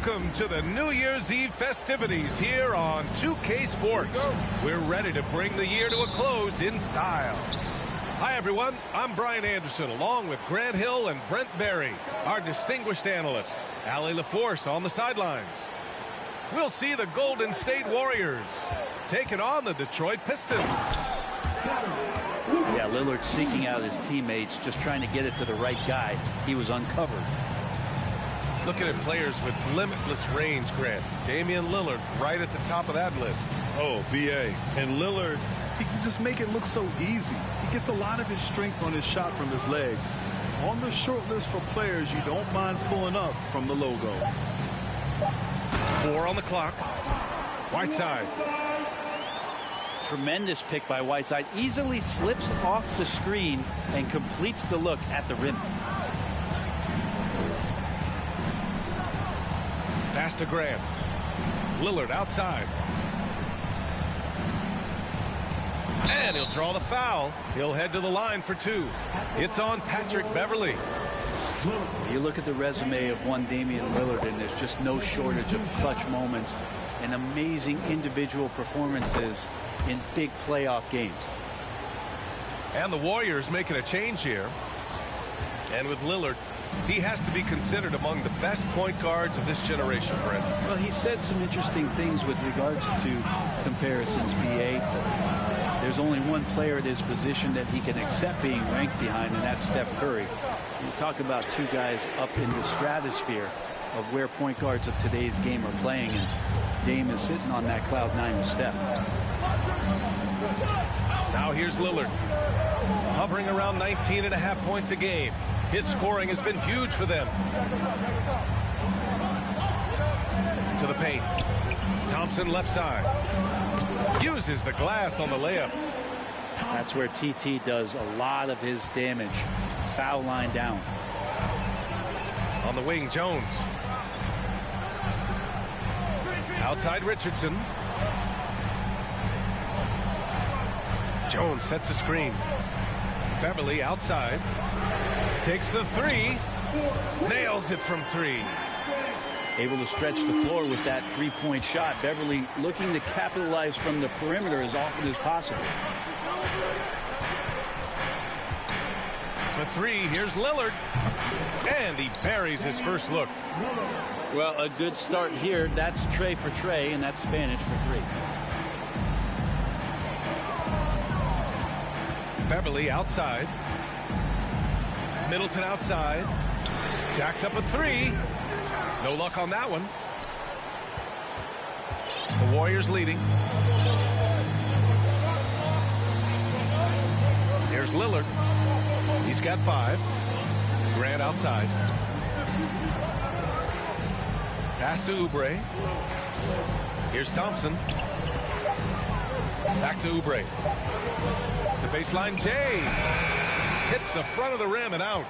Welcome to the New Year's Eve festivities here on 2K Sports. We're ready to bring the year to a close in style. Hi, everyone. I'm Brian Anderson, along with Grant Hill and Brent Berry, our distinguished analyst. Allie LaForce on the sidelines. We'll see the Golden State Warriors taking on the Detroit Pistons. Yeah, Lillard seeking out his teammates, just trying to get it to the right guy. He was uncovered. Looking at players with limitless range, Grant. Damian Lillard right at the top of that list. Oh, B.A. And Lillard, he can just make it look so easy. He gets a lot of his strength on his shot from his legs. On the short list for players you don't mind pulling up from the logo. 4 on the clock. Whiteside. Tremendous pick by Whiteside. Easily slips off the screen and completes the look at the rim. Pass to Grant. Lillard outside. And he'll draw the foul. He'll head to the line for 2. It's on Patrick Beverley. You look at the resume of one Damian Lillard, and there's just no shortage of clutch moments and amazing individual performances in big playoff games. And the Warriors making a change here. And with Lillard, he has to be considered among the best point guards of this generation, Brent. Well, he said some interesting things with regards to comparisons, B.A. There's only one player at his position that he can accept being ranked behind, and that's Steph Curry. You talk about two guys up in the stratosphere of where point guards of today's game are playing, and Dame is sitting on that cloud 9 with Steph. Now here's Lillard, hovering around 19.5 points a game. His scoring has been huge for them. To the paint. Thompson left side. Uses the glass on the layup. That's where TT does a lot of his damage. Foul line down. On the wing, Jones. Outside Richardson. Jones sets a screen. Beverley outside. Takes the 3. Nails it from 3. Able to stretch the floor with that three-point shot. Beverley looking to capitalize from the perimeter as often as possible. For 3, here's Lillard. And he buries his first look. Well, a good start here. That's Trey for Trey, and that's Spanish for 3. Beverley outside. Middleton outside. Jacks up a 3. No luck on that one. The Warriors leading. Here's Lillard. He's got 5. Grant outside. Pass to Oubre. Here's Thompson. Back to Oubre. The baseline, Jay. Hits the front of the rim and out.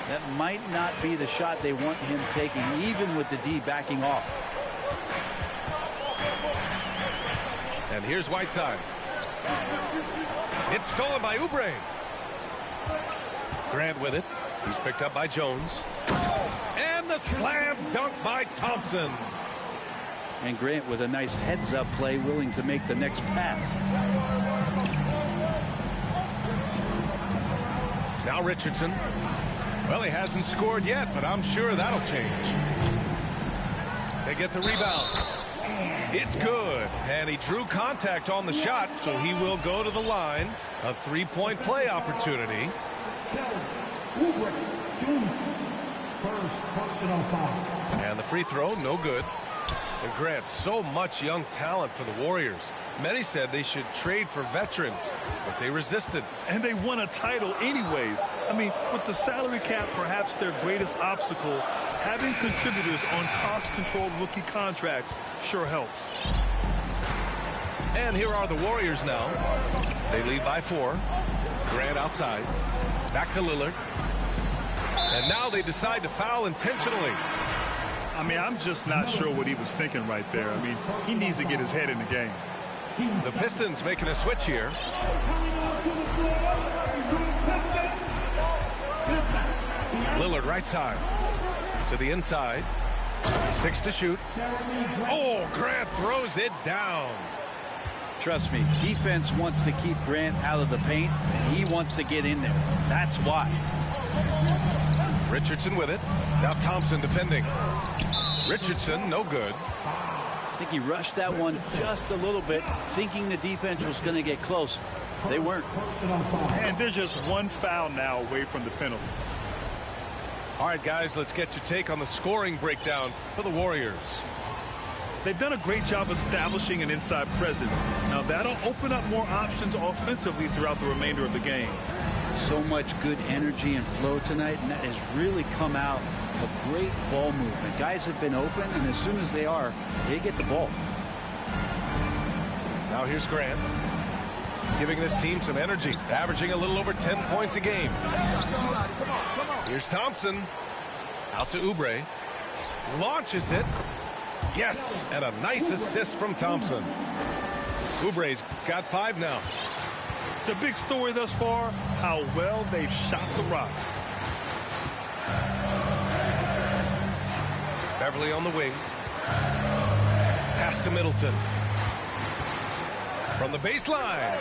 That might not be the shot they want him taking, even with the D backing off. And here's Whiteside. It's stolen by Oubre. Grant with it. He's picked up by Jones. And the slam dunk by Thompson. And Grant with a nice heads-up play, willing to make the next pass. Now Richardson. Well, he hasn't scored yet, but I'm sure that'll change. They get the rebound. It's good. And he drew contact on the shot, so he will go to the line. A 3-point play opportunity. First personal foul. And the free throw, no good. And Grant, so much young talent for the Warriors. Many said they should trade for veterans, but they resisted. And they won a title anyways. I mean, with the salary cap perhaps their greatest obstacle, having contributors on cost-controlled rookie contracts sure helps. And here are the Warriors now. They lead by 4. Grant outside. Back to Lillard. And now they decide to foul intentionally. I mean, I'm just not sure what he was thinking right there. I mean, he needs to get his head in the game. The Pistons making a switch here. Lillard right side to the inside. 6 to shoot. Oh, Grant throws it down. Trust me, defense wants to keep Grant out of the paint, and he wants to get in there. That's why. Richardson with it. Now Thompson defending. Richardson, no good. I think he rushed that one just a little bit, thinking the defense was going to get close. They weren't. And they're just one foul now away from the penalty. All right, guys, let's get your take on the scoring breakdown for the Warriors. They've done a great job establishing an inside presence. Now that'll open up more options offensively throughout the remainder of the game. So much good energy and flow tonight, and that has really come out of great ball movement. Guys have been open, and as soon as they are, they get the ball. Now here's Grant, giving this team some energy, averaging a little over 10 points a game. Here's Thompson, out to Oubre, launches it. Yes, and a nice assist from Thompson. Oubre's got 5 now. The big story thus far, how well they've shot the rock. Beverly on the wing. Pass to Middleton. From the baseline.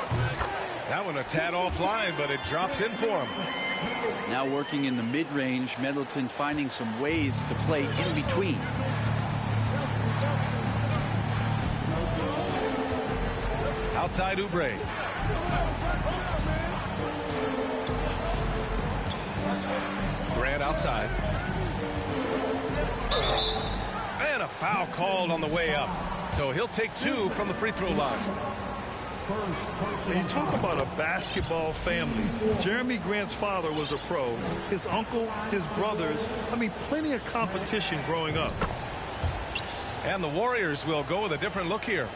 That one a tad offline, but it drops in for him. Now working in the mid-range, Middleton finding some ways to play in between. Outside Oubre. Grant outside. And a foul called on the way up. So he'll take 2 from the free throw line. And you talk about a basketball family. Jeremy Grant's father was a pro. His uncle, his brothers, I mean, plenty of competition growing up. And the Warriors will go with a different look here.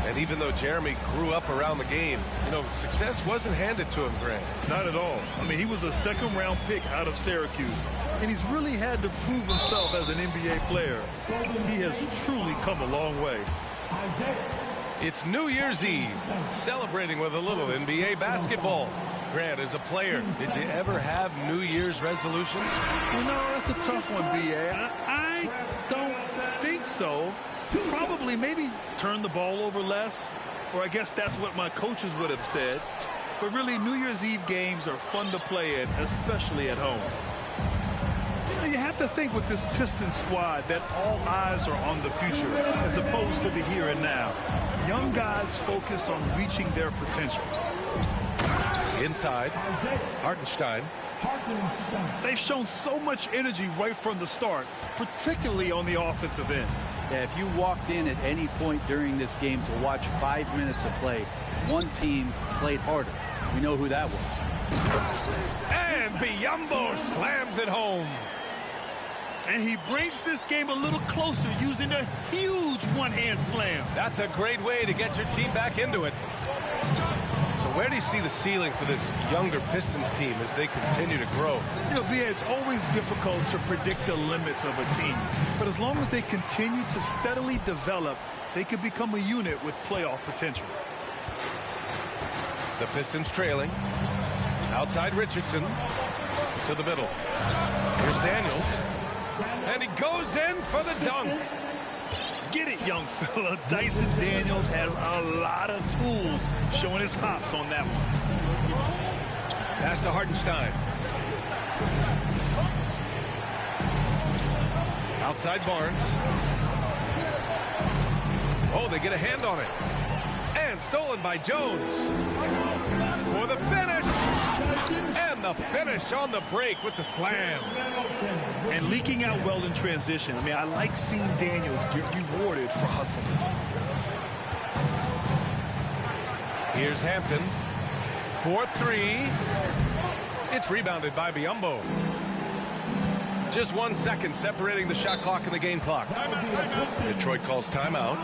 And even though Jeremy grew up around the game, you know, success wasn't handed to him, Grant. Not at all. I mean, he was a second-round pick out of Syracuse. And he's really had to prove himself as an NBA player. He has truly come a long way. It's New Year's Eve, celebrating with a little NBA basketball. Grant, as a player, did you ever have New Year's resolutions? You know, that's a tough one, B.A. I don't think so. Probably maybe turn the ball over less, or I guess that's what my coaches would have said. But really, New Year's Eve games are fun to play in, especially at home. You have to think with this Pistons squad that all eyes are on the future as opposed to the here and now. Young guys focused on reaching their potential. Inside, Hartenstein. They've shown so much energy right from the start, particularly on the offensive end. Yeah, if you walked in at any point during this game to watch 5 minutes of play, one team played harder. We know who that was. And Biyombo slams it home. And he brings this game a little closer using a huge one-hand slam. That's a great way to get your team back into it. So where do you see the ceiling for this younger Pistons team as they continue to grow? You know, B.A., it's always difficult to predict the limits of a team. But as long as they continue to steadily develop, they can become a unit with playoff potential. The Pistons trailing. Outside Richardson. To the middle. Here's Daniels. And he goes in for the dunk. Get it, young fella. Dyson Daniels has a lot of tools, showing his hops on that one. Pass to Hartenstein. Outside Barnes. Oh, they get a hand on it. And stolen by Jones. For the finish. And the finish on the break with the slam. And leaking out well in transition. I mean, I like seeing Daniels get rewarded for hustling. Here's Hampton. 4-3. It's rebounded by Biyombo. Just 1 second separating the shot clock and the game clock. Detroit calls timeout.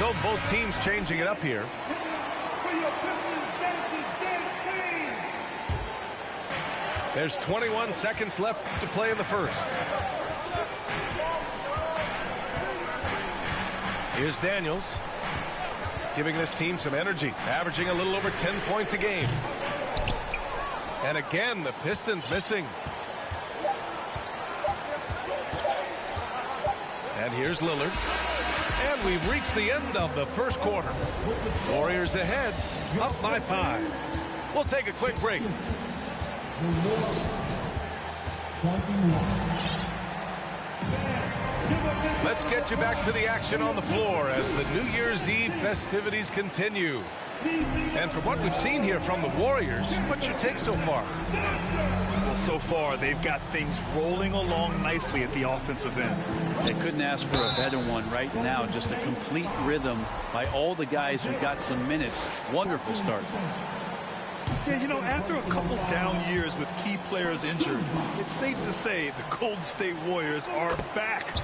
So both teams changing it up here. There's 21 seconds left to play in the first. Here's Daniels, giving this team some energy, averaging a little over 10 points a game. And again, the Pistons missing. And here's Lillard. And we've reached the end of the first quarter. Warriors ahead, up by 5. We'll take a quick break. Let's get you back to the action on the floor as the New Year's Eve festivities continue. And from what we've seen here from the Warriors, what's your take so far? Well, so far, they've got things rolling along nicely at the offensive end. They couldn't ask for a better one right now. Just a complete rhythm by all the guys who got some minutes. Wonderful start. Yeah, you know, after a couple down years with key players injured, it's safe to say the Golden State Warriors are back.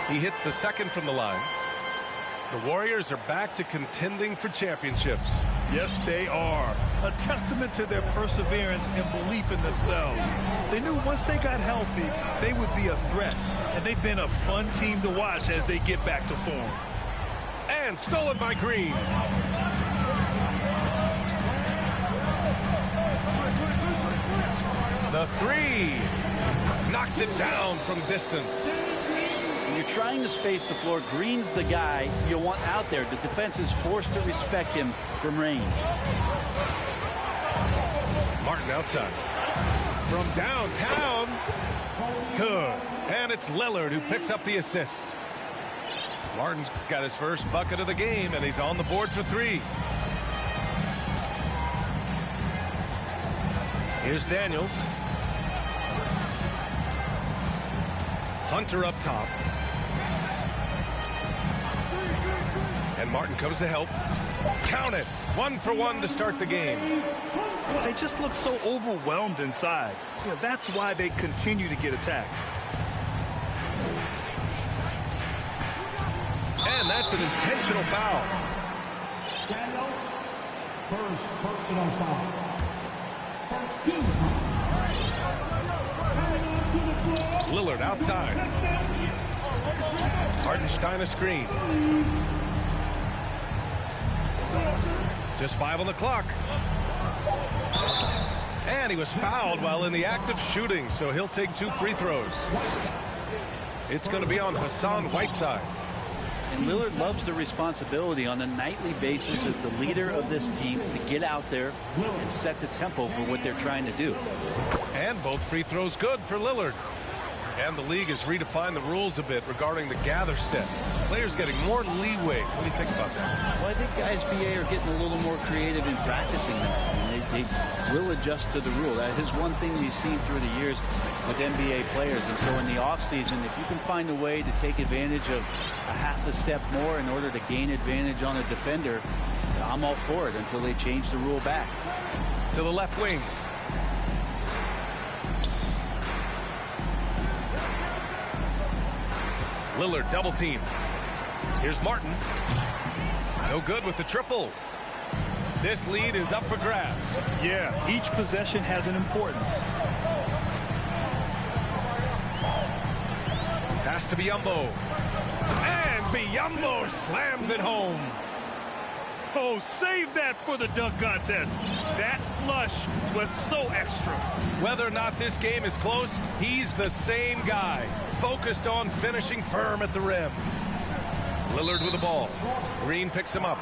He hits the second from the line. The Warriors are back to contending for championships. Yes, they are. A testament to their perseverance and belief in themselves. They knew once they got healthy, they would be a threat. And they've been a fun team to watch as they get back to form. And stolen by Green. The three. Knocks it down from distance. When you're trying to space the floor, Green's the guy you want out there. The defense is forced to respect him from range. Martin outside. From downtown. Good. And it's Lillard who picks up the assist. Martin's got his first bucket of the game, and he's on the board for 3. Here's Daniels. Hunter up top. And Martin comes to help. Count it. 1 for 1 to start the game. They just look so overwhelmed inside. You know, that's why they continue to get attacked. And that's an intentional foul. First personal foul. First team. Lillard outside. Hartenstein a screen. Just 5 on the clock. And he was fouled while in the act of shooting, so he'll take 2 free throws. It's going to be on Hassan Whiteside. And Lillard loves the responsibility on a nightly basis as the leader of this team to get out there and set the tempo for what they're trying to do. And both free throws good for Lillard. And the league has redefined the rules a bit regarding the gather step. Players getting more leeway. What do you think about that? Well, I think guys, BA, are getting a little more creative in practicing that. I mean, they will adjust to the rule. That is one thing we've seen through the years with NBA players. And so in the offseason, if you can find a way to take advantage of a half a step more in order to gain advantage on a defender, I'm all for it until they change the rule back. To the left wing. Lillard double team. Here's Martin. No good with the triple. This lead is up for grabs. Yeah, each possession has an importance. Pass to Biyombo. And Biyombo slams it home. Oh, save that for the dunk contest. That flush was so extra. Whether or not this game is close, he's the same guy, focused on finishing firm at the rim. Lillard with the ball. Green picks him up.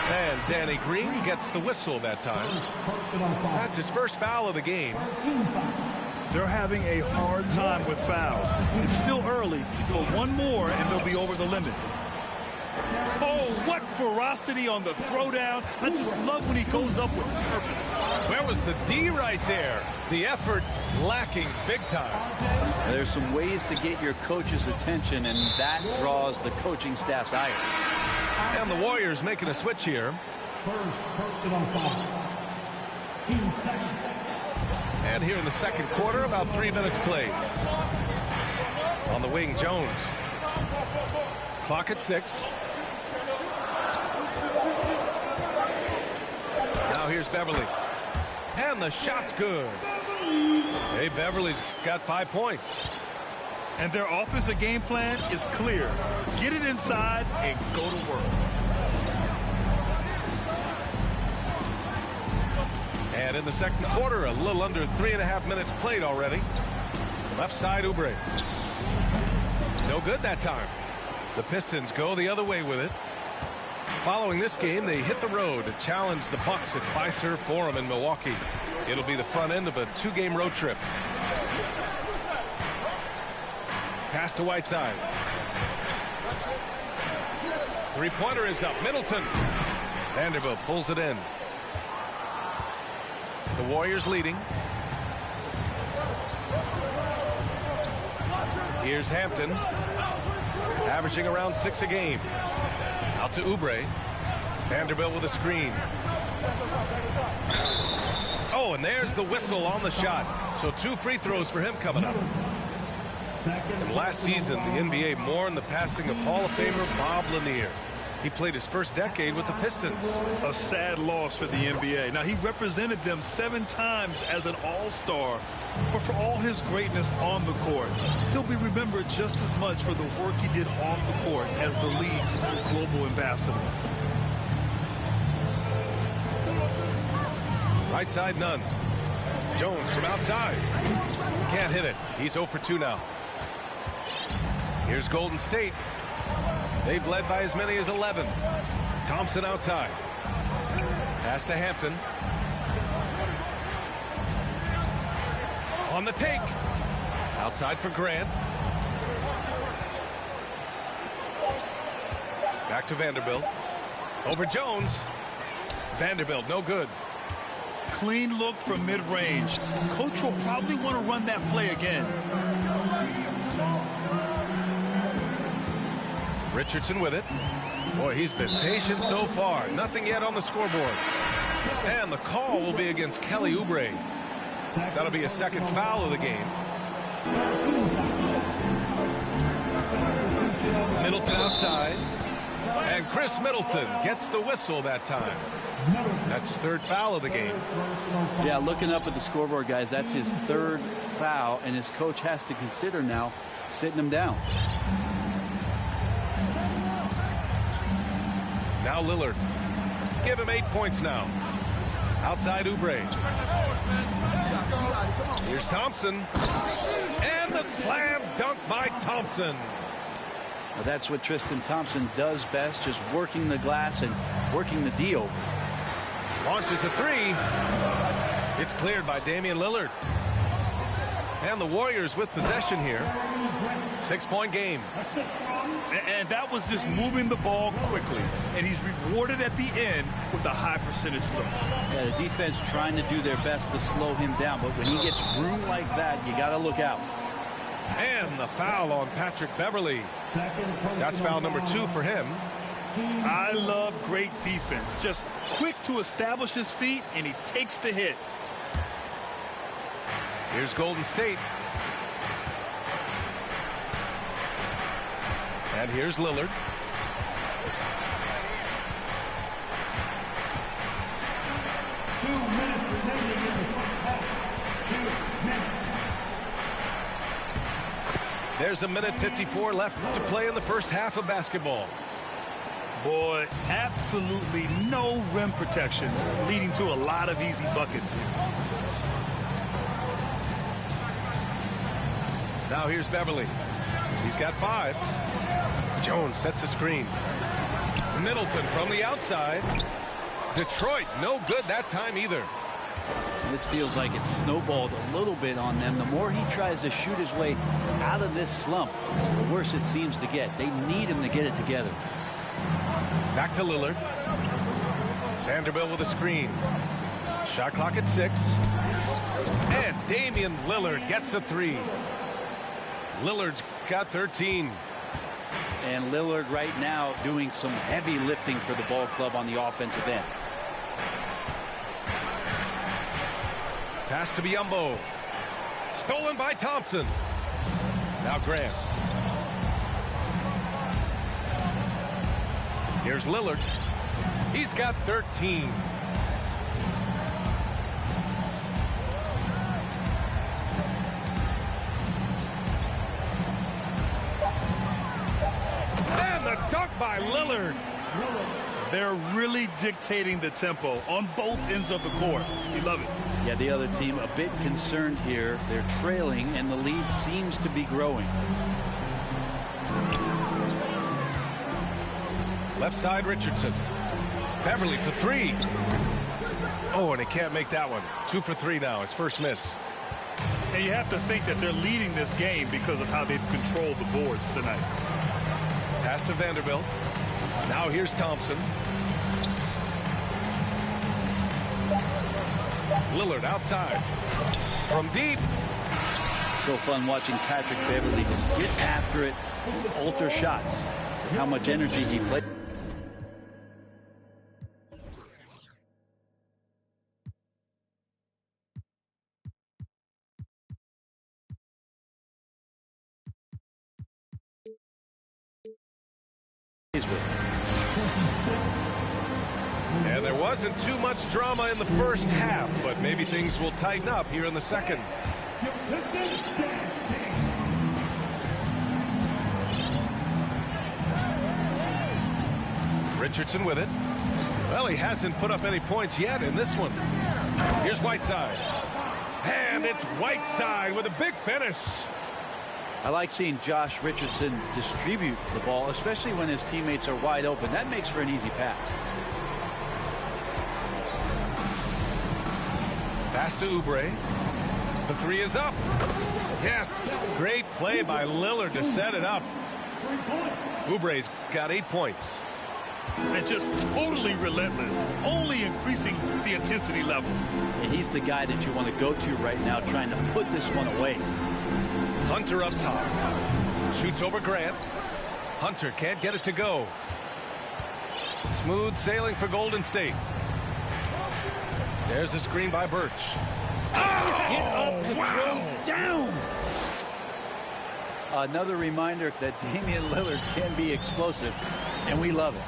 And Danny Green gets the whistle that time. That's his first foul of the game. They're having a hard time with fouls. It's still early, but one more and they'll be over the limit. Oh, what ferocity on the throwdown. I just love when he goes up with purpose. Where was the D right there? The effort lacking big time. There's some ways to get your coach's attention, and that draws the coaching staff's ire. And the Warriors making a switch here. First personal foul. Team second. And here in the second quarter, about 3 minutes played. On the wing, Jones. Clock at 6. here's Beverly. And the shot's good. Hey, Beverly's got 5 points. And their offensive game plan is clear. Get it inside and go to work. And in the second quarter, a little under 3.5 minutes played already. Left side, Oubre. No good that time. The Pistons go the other way with it. Following this game, they hit the road to challenge the Bucks at Fiserv Forum in Milwaukee. It'll be the front end of a 2-game road trip. Pass to Whiteside. Three-pointer is up. Middleton. Vanderbilt pulls it in. The Warriors leading. Here's Hampton. Averaging around 6 a game. Out to Oubre. Vanderbilt with a screen. Oh, and there's the whistle on the shot. So 2 free throws for him coming up. And last season, the NBA mourned the passing of Hall of Famer Bob Lanier. He played his first decade with the Pistons. A sad loss for the NBA. Now, he represented them 7 times as an all-star. But for all his greatness on the court, he'll be remembered just as much for the work he did off the court as the league's global ambassador. Right side, none. Jones from outside. Can't hit it. He's 0 for 2 now. Here's Golden State. They've led by as many as 11. Thompson outside. Pass to Hampton. On the take. Outside for Grant. Back to Vanderbilt. Over Jones. Vanderbilt, no good. Clean look from mid-range. Coach will probably want to run that play again. Richardson with it. Boy, he's been patient so far. Nothing yet on the scoreboard. And the call will be against Kelly Oubre. That'll be a second foul of the game. Middleton outside. And Chris Middleton gets the whistle that time. That's his 3rd foul of the game. Yeah, looking up at the scoreboard, guys, that's his 3rd foul, and his coach has to consider now sitting him down. Now Lillard. Give him 8 points now. Outside Oubre. Here's Thompson. And the slam dunk by Thompson. Well, that's what Tristan Thompson does best, just working the glass and working the D over. Launches a 3. It's cleared by Damian Lillard. And the Warriors with possession here. 6-point game. And that was just moving the ball quickly. And he's rewarded at the end with a high percentage throw. Yeah, the defense trying to do their best to slow him down. But when he gets room like that, you got to look out. And the foul on Patrick Beverly. That's foul number 2 for him. I love great defense. Just quick to establish his feet, and he takes the hit. Here's Golden State. And here's Lillard. There's a minute 54 left to play in the first half of basketball. Boy, absolutely no rim protection, leading to a lot of easy buckets here. Now here's Beverly. He's got 5. Jones sets a screen. Middleton from the outside. Detroit, no good that time either. This feels like it's snowballed a little bit on them. The more he tries to shoot his way out of this slump, the worse it seems to get. They need him to get it together. Back to Lillard. Vanderbilt with a screen. Shot clock at 6. And Damian Lillard gets a 3. Lillard's got 13. And Lillard right now doing some heavy lifting for the ball club on the offensive end. Pass to Biyombo. Stolen by Thompson. Now Grant. Here's Lillard. He's got 13. Lillard. They're really dictating the tempo on both ends of the court. We love it. Yeah, the other team a bit concerned here. They're trailing, and the lead seems to be growing. Left side, Richardson. Beverly for three. Oh, and he can't make that one. 2 for 3 now. His first miss. And you have to think that they're leading this game because of how they've controlled the boards tonight. Pass to Vanderbilt. Now here's Thompson. Lillard outside. From deep. So fun watching Patrick Beverly just get after it, alter shots. How much energy he played. And there wasn't too much drama in the first half, but maybe things will tighten up here in the second. Richardson with it. Well, he hasn't put up any points yet in this one. Here's Whiteside. And it's Whiteside with a big finish. I like seeing Josh Richardson distribute the ball, especially when his teammates are wide open. That makes for an easy pass. Pass to Oubre. The three is up. Yes, great play by Lillard to set it up. Oubre's got 8 points. And just totally relentless, only increasing the intensity level. And he's the guy that you want to go to right now, trying to put this one away. Hunter up top. Shoots over Grant. Hunter can't get it to go. Smooth sailing for Golden State. There's a screen by Birch. Oh, get up to throw down. Another reminder that Damian Lillard can be explosive, and we love it.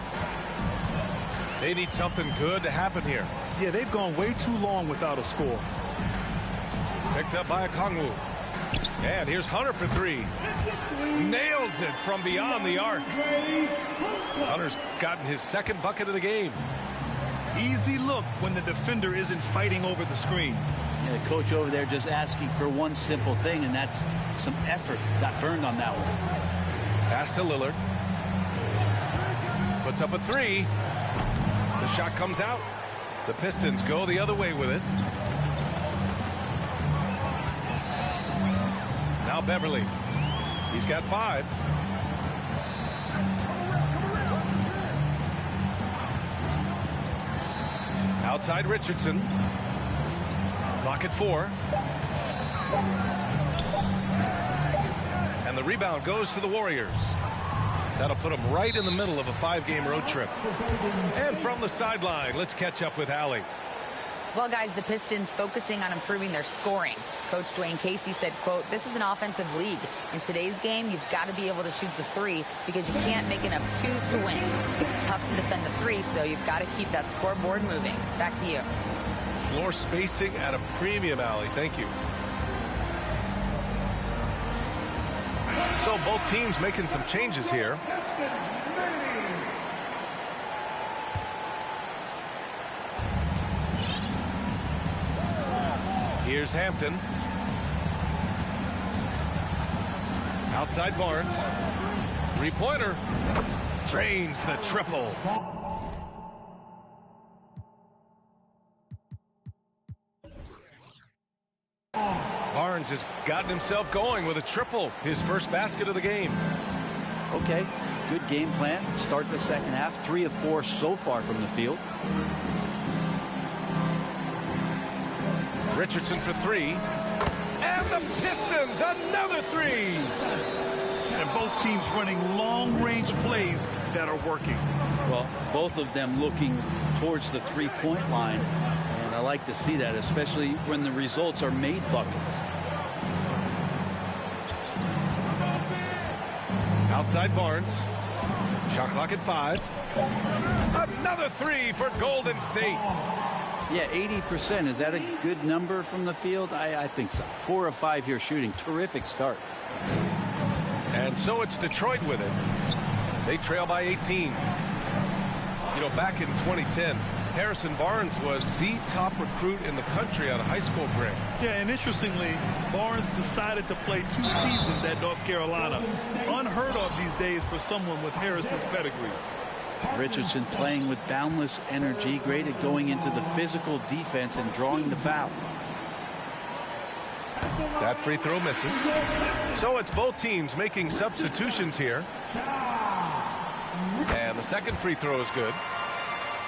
They need something good to happen here. Yeah, they've gone way too long without a score. Picked up by Okongwu. And here's Hunter for three. Nails it from beyond the arc. Hunter's gotten his second bucket of the game. Easy look when the defender isn't fighting over the screen. Yeah, the coach over there just asking for one simple thing, and that's some effort. Got burned on that one. Pass to Lillard. Puts up a three. The shot comes out. The Pistons go the other way with it. Now Beverly. He's got 5. Outside Richardson. Clock at 4. And the rebound goes to the Warriors. That'll put them right in the middle of a 5-game road trip. And from the sideline, let's catch up with Allie. Well, guys, the Pistons focusing on improving their scoring. Coach Dwayne Casey said, quote, "This is an offensive league. In today's game, you've got to be able to shoot the 3 because you can't make enough 2s to win. It's tough to defend the 3, so you've got to keep that scoreboard moving." Back to you. Floor spacing at a premium, Allie. Thank you. So both teams making some changes here. Here's Hampton. Outside Barnes. Three-pointer. Drains the triple. Barnes has gotten himself going with a triple. His first basket of the game. Okay, good game plan. Start the second half. 3 of 4 so far from the field. Richardson for 3. And the Pistons, another 3. And both teams running long-range plays that are working. Well, both of them looking towards the three-point line. And I like to see that, especially when the results are made buckets. Outside Barnes. Shot clock at 5. Another 3 for Golden State. Yeah, 80%. Is that a good number from the field? I think so. 4 of 5 here shooting. Terrific start. And so it's Detroit with it. They trail by 18. know, back in 2010, Harrison Barnes was the top recruit in the country out of high school, Greg. Yeah, and interestingly, Barnes decided to play 2 seasons at North Carolina. Unheard of these days for someone with Harrison's pedigree. Richardson playing with boundless energy, great at going into the physical defense and drawing the foul. That free throw misses. So it's both teams making substitutions here. And the second free throw is good.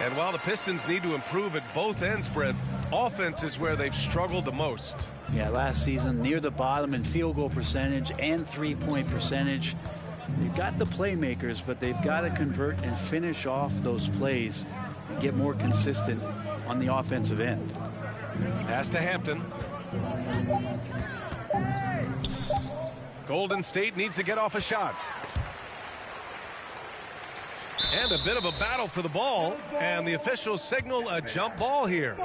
And while the Pistons need to improve at both ends, Brett, offense is where they've struggled the most. Yeah, last season near the bottom in field goal percentage and three-point percentage. They've got the playmakers, but they've got to convert and finish off those plays and get more consistent on the offensive end. Pass to Hampton. Golden State needs to get off a shot. And a bit of a battle for the ball, and the officials signal a jump ball here.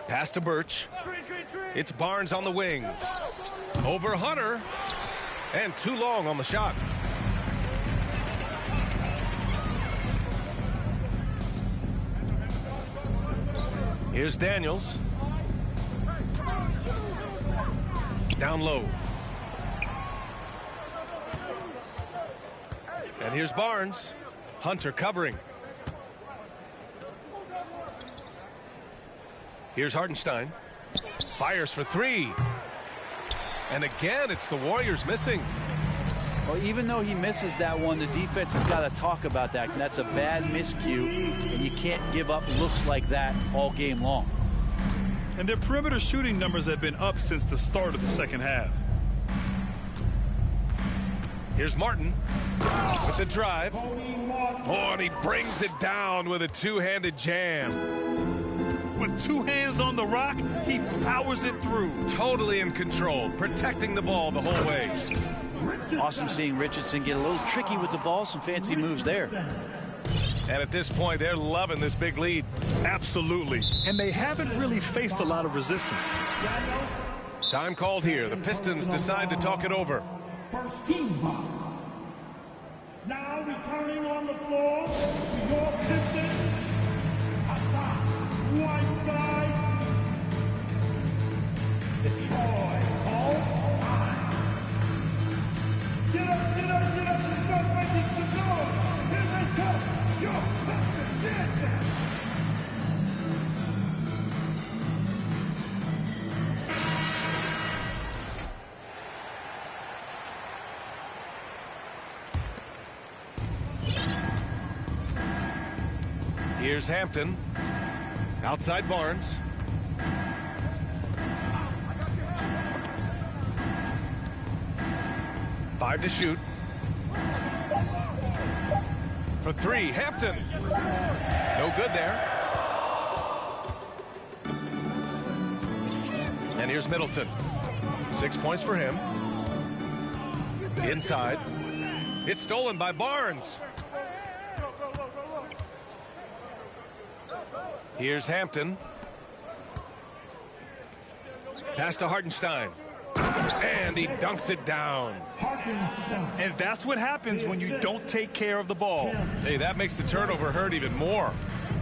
Pass to Birch. It's Barnes on the wing. Over Hunter. And too long on the shot. Here's Daniels. Down low. And here's Barnes. Hunter covering. Here's Hartenstein. Fires for 3. And again, it's the Warriors missing. Well, even though he misses that one, the defense has got to talk about that. And that's a bad miscue, and you can't give up looks like that all game long. And their perimeter shooting numbers have been up since the start of the second half. Here's Martin with the drive. Oh, and he brings it down with a two-handed jam. With 2 hands on the rock, he powers it through. Totally in control, protecting the ball the whole way. Awesome seeing Richardson get a little tricky with the ball. Some fancy moves there. And at this point, they're loving this big lead. Absolutely. And they haven't really faced a lot of resistance. Time called here. The Pistons decide to talk it over. First team foul. Now returning on the floor, your Pistons, Hassan Whiteside, Detroit all time. Get up, get up, get up, and start making some noise. Here they come, your Pistons dancing. Here's Hampton. Outside Barnes. Five to shoot. For 3, Hampton. No good there. And here's Middleton. 6 points for him. Inside. It's stolen by Barnes. Here's Hampton. Pass to Hartenstein. And he dunks it down. And that's what happens when you don't take care of the ball. Hey, that makes the turnover hurt even more.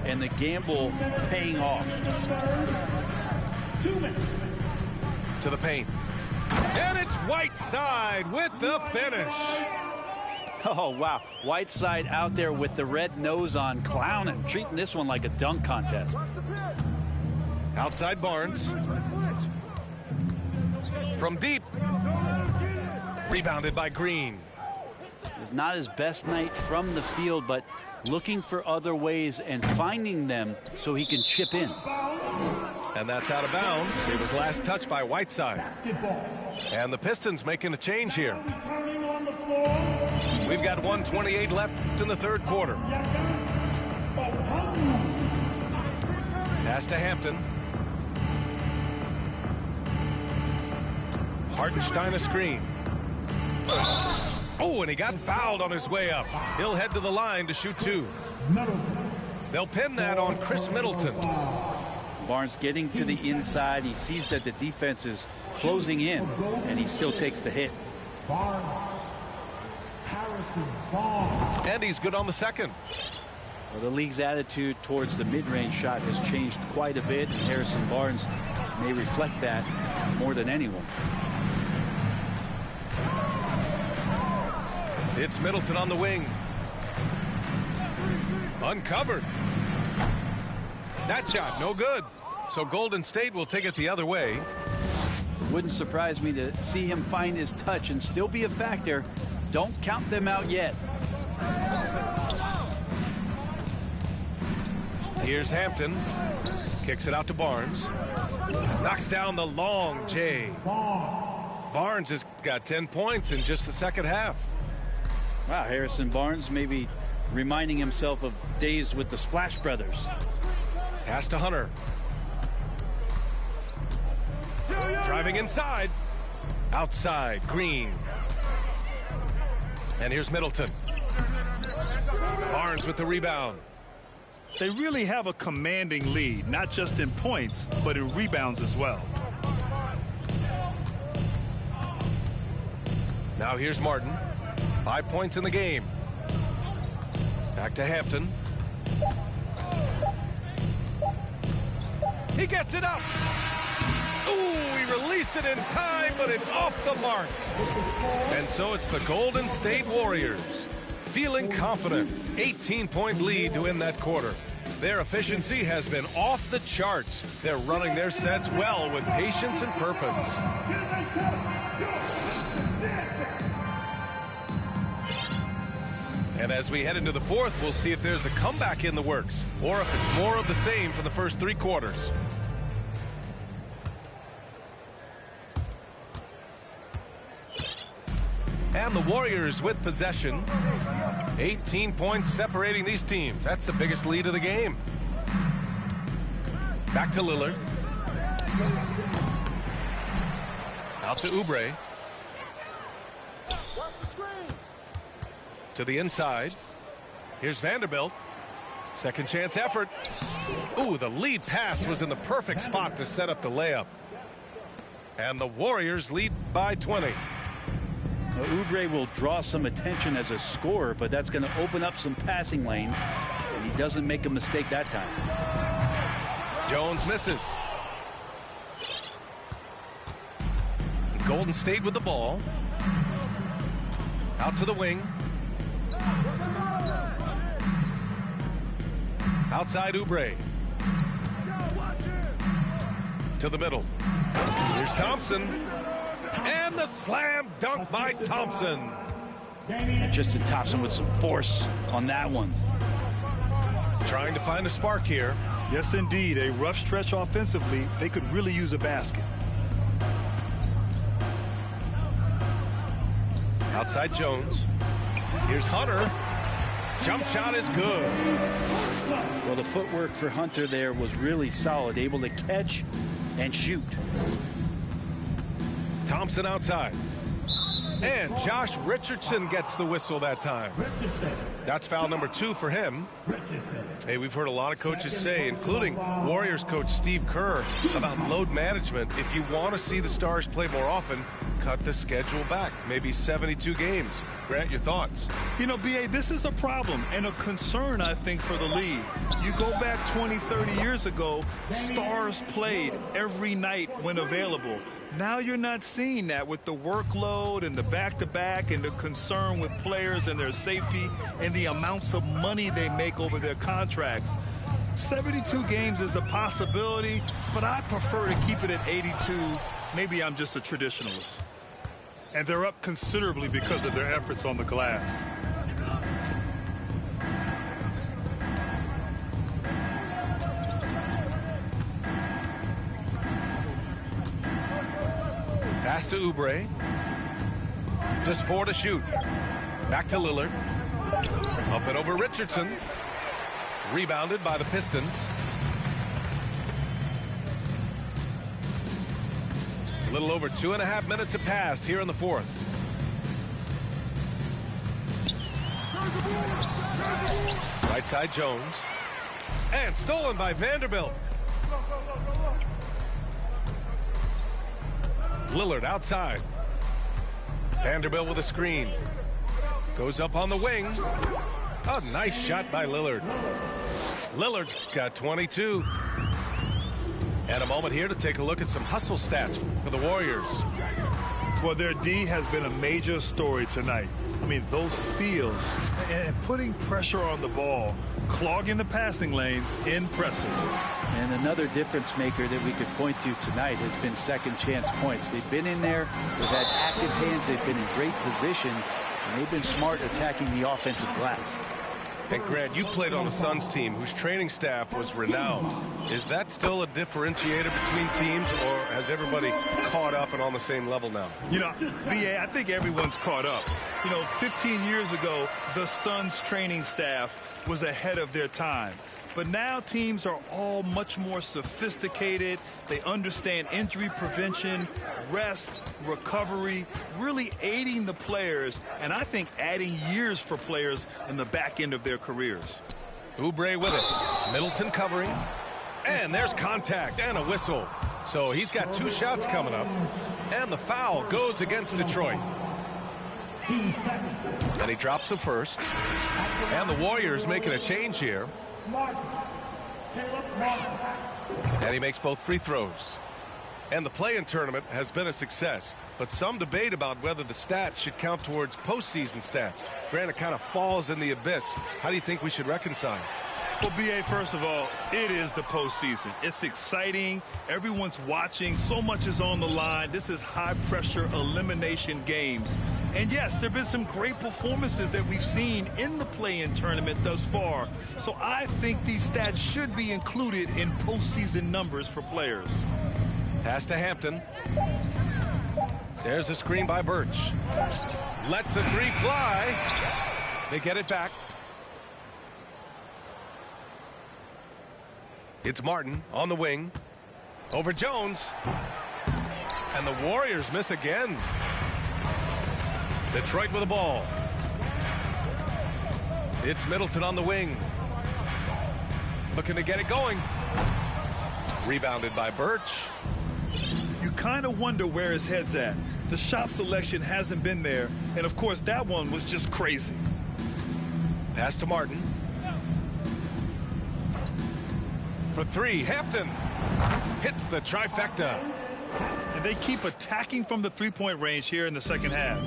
And the gamble paying off. 2 minutes. To the paint. And it's Whiteside with the finish. Oh, wow. Whiteside out there with the red nose on, clowning, treating this one like a dunk contest. Outside Barnes. From deep. Rebounded by Green. It's not his best night from the field, but looking for other ways and finding them so he can chip in. And that's out of bounds. It was last touched by Whiteside. And the Pistons making a change here. We've got 1:28 left in the third quarter. Pass to Hampton. Hartenstein a screen. Oh, and he got fouled on his way up. He'll head to the line to shoot 2. They'll pin that on Chris Middleton. Barnes getting to the inside. He sees that the defense is closing in, and he still takes the hit. And he's good on the second. Well, the league's attitude towards the mid-range shot has changed quite a bit, and Harrison Barnes may reflect that more than anyone. It's Middleton on the wing. Uncovered. That shot, no good. So Golden State will take it the other way. Wouldn't surprise me to see him find his touch and still be a factor. Don't count them out yet. Here's Hampton. Kicks it out to Barnes. Knocks down the long J. Barnes has got 10 points in just the second half. Wow, Harrison Barnes maybe reminding himself of days with the Splash Brothers. Pass to Hunter. Driving inside. Outside, Green. And here's Middleton. Barnes with the rebound. They really have a commanding lead, not just in points, but in rebounds as well. Now here's Martin. 5 points in the game. Back to Hampton. He gets it up. Ooh, he released it in time, but it's off the mark. And so it's the Golden State Warriors. Feeling confident. 18-point lead to win that quarter. Their efficiency has been off the charts. They're running their sets well with patience and purpose. And as we head into the fourth, we'll see if there's a comeback in the works or if it's more of the same for the first 3 quarters. And the Warriors with possession. 18 points separating these teams. That's the biggest lead of the game. Back to Lillard. Out to Oubre. To the inside. Here's Vanderbilt. Second chance effort. Ooh, the lead pass was in the perfect spot to set up the layup. And the Warriors lead by 20. Well, Oubre will draw some attention as a scorer, but that's going to open up some passing lanes, and he doesn't make a mistake that time. Jones misses. Golden State with the ball. Out to the wing. Outside Oubre. To the middle. Here's Thompson. And the slam dunk by Thompson. Justin Thompson with some force on that one. Trying to find a spark here. Yes, indeed. A rough stretch offensively. They could really use a basket. Outside Jones. Here's Hunter. Jump shot is good. Well, the footwork for Hunter there was really solid. Able to catch and shoot. Thompson outside. And Josh Richardson gets the whistle that time. That's foul number 2 for him. Hey, we've heard a lot of coaches say, including Warriors coach Steve Kerr, about load management. If you want to see the Stars play more often, cut the schedule back. Maybe 72 games. Grant, your thoughts? You know, B.A., this is a problem and a concern, I think, for the league. You go back 20, 30 years ago, Stars played every night when available. Now you're not seeing that with the workload and the back-to-back and the concern with players and their safety and the amounts of money they make over their contracts. 72 games is a possibility, but I prefer to keep it at 82. Maybe I'm just a traditionalist. And they're up considerably because of their efforts on the glass. Pass to Oubre. Just 4 to shoot. Back to Lillard. Up and over Richardson. Rebounded by the Pistons. A little over 2.5 minutes have passed here in the fourth. Right side Jones. And stolen by Vanderbilt. Lillard outside. Vanderbilt with a screen. Goes up on the wing. A nice shot by Lillard. Lillard's got 22. And a moment here to take a look at some hustle stats for the Warriors. Well, their D has been a major story tonight. I mean, those steals and putting pressure on the ball, clogging the passing lanes, impressive. And another difference maker that we could point to tonight has been second chance points. They've been in there, they've had active hands, they've been in great position, and they've been smart attacking the offensive glass. And Grant, you played on a Suns team whose training staff was renowned. Is that still a differentiator between teams, or has everybody caught up and on the same level now? You know, BA, I think everyone's caught up. You know, 15 years ago, the Suns training staff was ahead of their time. But now teams are all much more sophisticated. They understand injury prevention, rest, recovery, really aiding the players, and I think adding years for players in the back end of their careers. Oubre with it. Middleton covering. And there's contact and a whistle. So he's got 2 shots coming up. And the foul goes against Detroit. And he drops the first. And the Warriors making a change here. And he makes both free throws. And the play-in tournament has been a success, but some debate about whether the stats should count towards postseason stats. Grant, it kind of falls in the abyss. How do you think we should reconcile? Well, BA, first of all, it is the postseason. It's exciting. Everyone's watching. So much is on the line. This is high-pressure elimination games. And yes, there have been some great performances that we've seen in the play-in tournament thus far. So I think these stats should be included in postseason numbers for players. Pass to Hampton. There's a screen by Birch. Lets the 3 fly. They get it back. It's Martin on the wing. Over Jones. And the Warriors miss again. Detroit with the ball. It's Middleton on the wing. Looking to get it going. Rebounded by Birch. You kind of wonder where his head's at. The shot selection hasn't been there. And, of course, that one was just crazy. Pass to Martin. For 3, Hampton hits the trifecta. And they keep attacking from the three-point range here in the second half.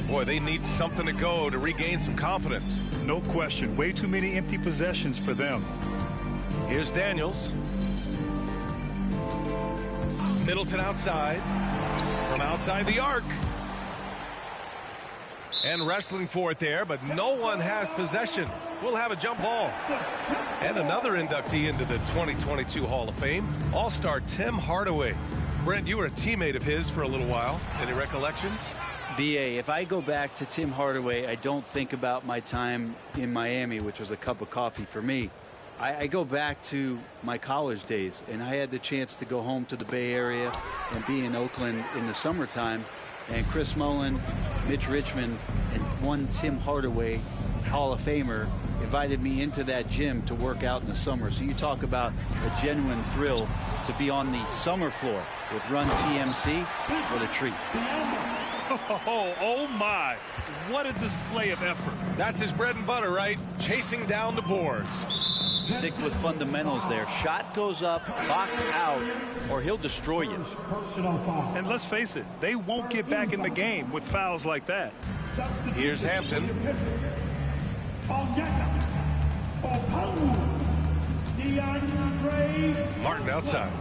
Boy, they need something to go to regain some confidence. No question. Way too many empty possessions for them. Here's Daniels. Middleton outside. From outside the arc. And wrestling for it there, but no one has possession. We'll have a jump ball. And another inductee into the 2022 Hall of Fame, All-Star Tim Hardaway. Brent, you were a teammate of his for a little while. Any recollections? BA, if I go back to Tim Hardaway, I don't think about my time in Miami, which was a cup of coffee for me. I go back to my college days, and I had the chance to go home to the Bay Area and be in Oakland in the summertime. And Chris Mullin, Mitch Richmond, and one Tim Hardaway, Hall of Famer, invited me into that gym to work out in the summer. So you talk about a genuine thrill to be on the summer floor with Run TMC. What a treat. Oh my, what a display of effort. That's his bread and butter, right? Chasing down the boards. Stick with fundamentals there. Shot goes up, box out, or he'll destroy you. And let's face it, they won't get back in the game with fouls like that. Here's Hampton. Martin outside.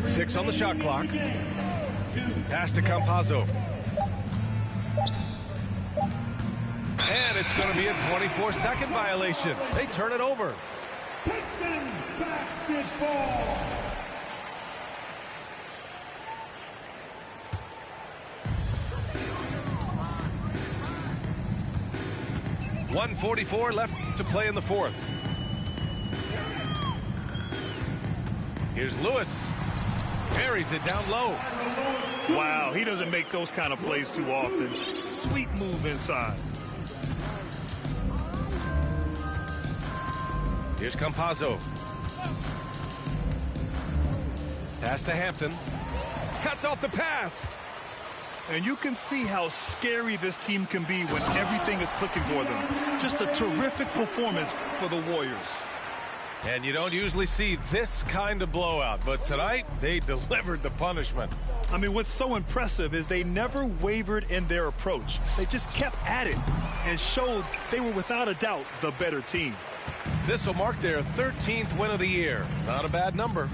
6 on the shot clock. Pass to Campazzo. And it's going to be a 24-second violation. They turn it over. Pistons basketball. .144 left to play in the fourth. Here's Lewis. Buries it down low. Wow, he doesn't make those kind of plays too often. Sweet move inside. Here's Campazzo. Pass to Hampton. Cuts off the pass. And you can see how scary this team can be when everything is clicking for them. Just a terrific performance for the Warriors. And you don't usually see this kind of blowout, but tonight they delivered the punishment. I mean, what's so impressive is they never wavered in their approach. They just kept at it and showed they were without a doubt the better team. This will mark their 13th win of the year. Not a bad number.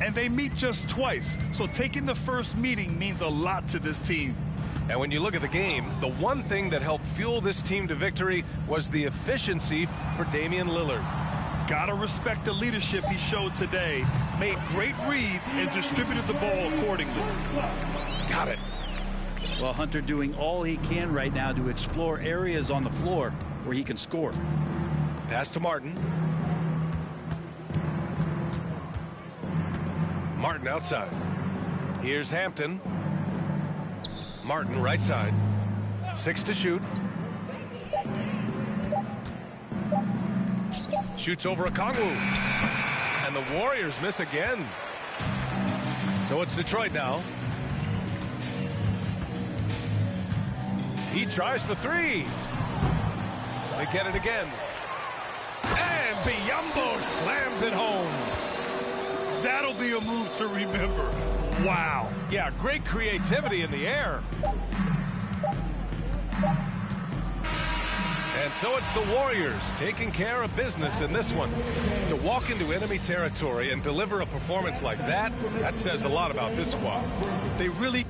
And they meet just twice, so taking the first meeting means a lot to this team. And when you look at the game, the one thing that helped fuel this team to victory was the efficiency for Damian Lillard. Gotta respect the leadership he showed today. Made great reads and distributed the ball accordingly. Got it. Well, Hunter doing all he can right now to explore areas on the floor where he can score. Pass to Martin. Martin outside. Here's Hampton. Martin right side. 6 to shoot. Shoots over a Kongwu. And the Warriors miss again. So it's Detroit now. He tries for 3. They get it again. And Biyombo slams it home. That'll be a move to remember. Wow. Yeah, great creativity in the air. And so it's the Warriors taking care of business in this one. To walk into enemy territory and deliver a performance like that says a lot about this squad. They really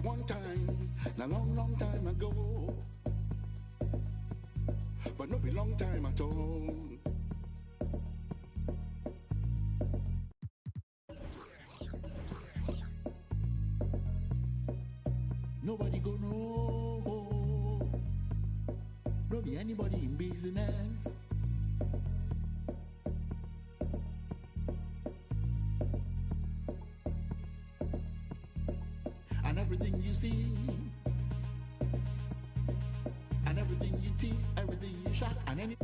one time, a long, long time ago. But not be long time at all. Nobody go know. No be anybody in business. And everything you see, and everything you teeth, everything you shot, and any.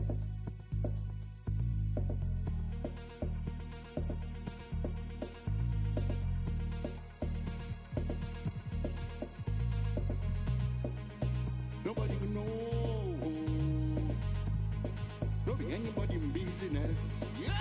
Nobody can know. No be anybody in business. Yeah.